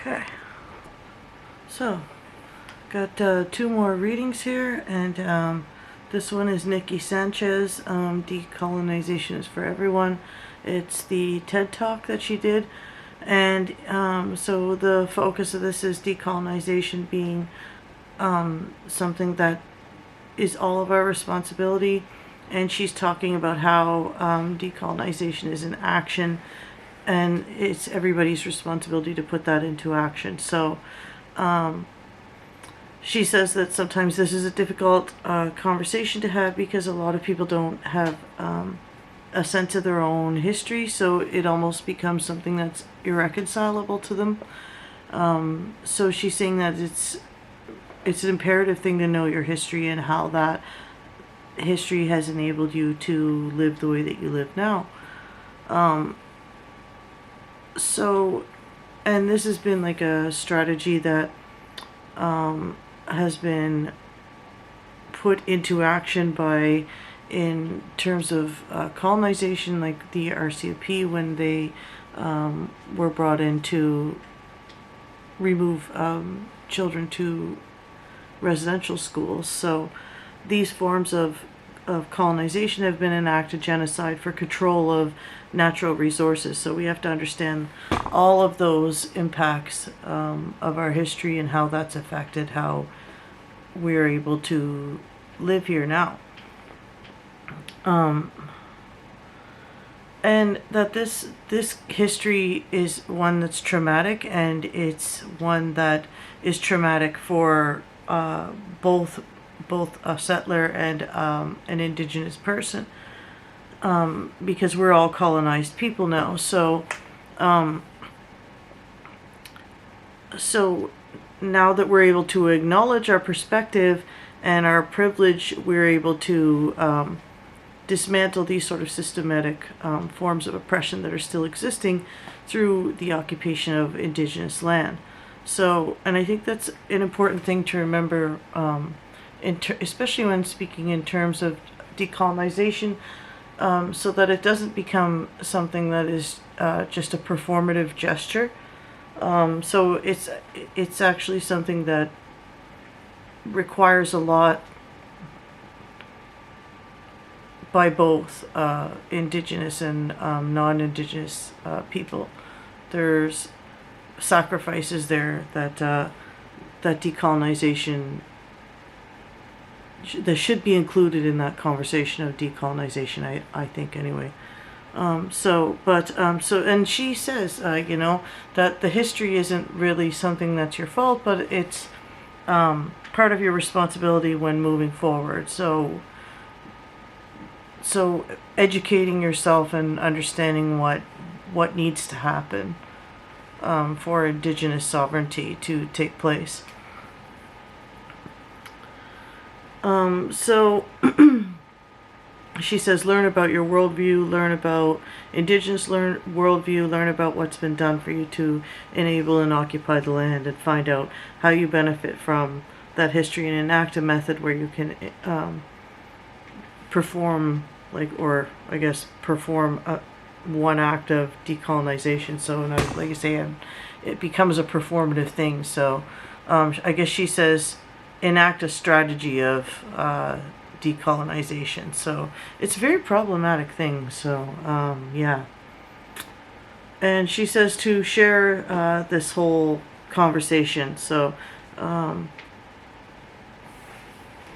Okay, so got two more readings here, and this one is Nikki Sanchez, Decolonization is for Everyone. It's the TED Talk that she did, and so the focus of this is decolonization being something that is all of our responsibility, and she's talking about how decolonization is an action and it's everybody's responsibility to put that into action. So she says that sometimes this is a difficult conversation to have because a lot of people don't have a sense of their own history, so it almost becomes something that's irreconcilable to them. So she's saying that it's an imperative thing to know your history and how that history has enabled you to live the way that you live now. So, and this has been like a strategy that has been put into action by, in terms of colonization, like the RCMP when they were brought in to remove children to residential schools. So these forms of colonization have been an act of genocide for control of natural resources. So we have to understand all of those impacts of our history and how that's affected how we're able to live here now. And that this history is one that's traumatic, and it's one that is traumatic for both a settler and an indigenous person, because we're all colonized people now. So so now that we're able to acknowledge our perspective and our privilege, we're able to dismantle these sort of systematic forms of oppression that are still existing through the occupation of indigenous land. So, and I think that's an important thing to remember, especially when speaking in terms of decolonization, so that it doesn't become something that is just a performative gesture. So it's actually something that requires a lot by both indigenous and non-indigenous people. There's sacrifices there that decolonization that should be included in that conversation of decolonization, I think anyway. So and she says, that the history isn't really something that's your fault, but it's part of your responsibility when moving forward. So educating yourself and understanding what needs to happen for indigenous sovereignty to take place. So she says, learn about your worldview, learn about indigenous worldview, learn about what's been done for you to enable and occupy the land, and find out how you benefit from that history and enact a method where you can perform one act of decolonization. So, like I say, it becomes a performative thing. So, I guess she says, enact a strategy of decolonization. So, it's a very problematic thing. So, yeah. And she says to share this whole conversation. So,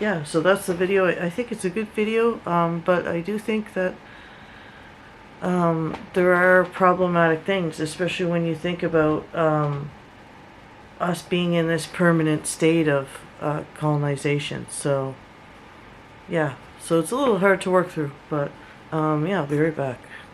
yeah, so that's the video. I think it's a good video, but I do think that there are problematic things, especially when you think about us being in this permanent state of colonization. So, yeah, so it's a little hard to work through, but yeah, I'll be right back.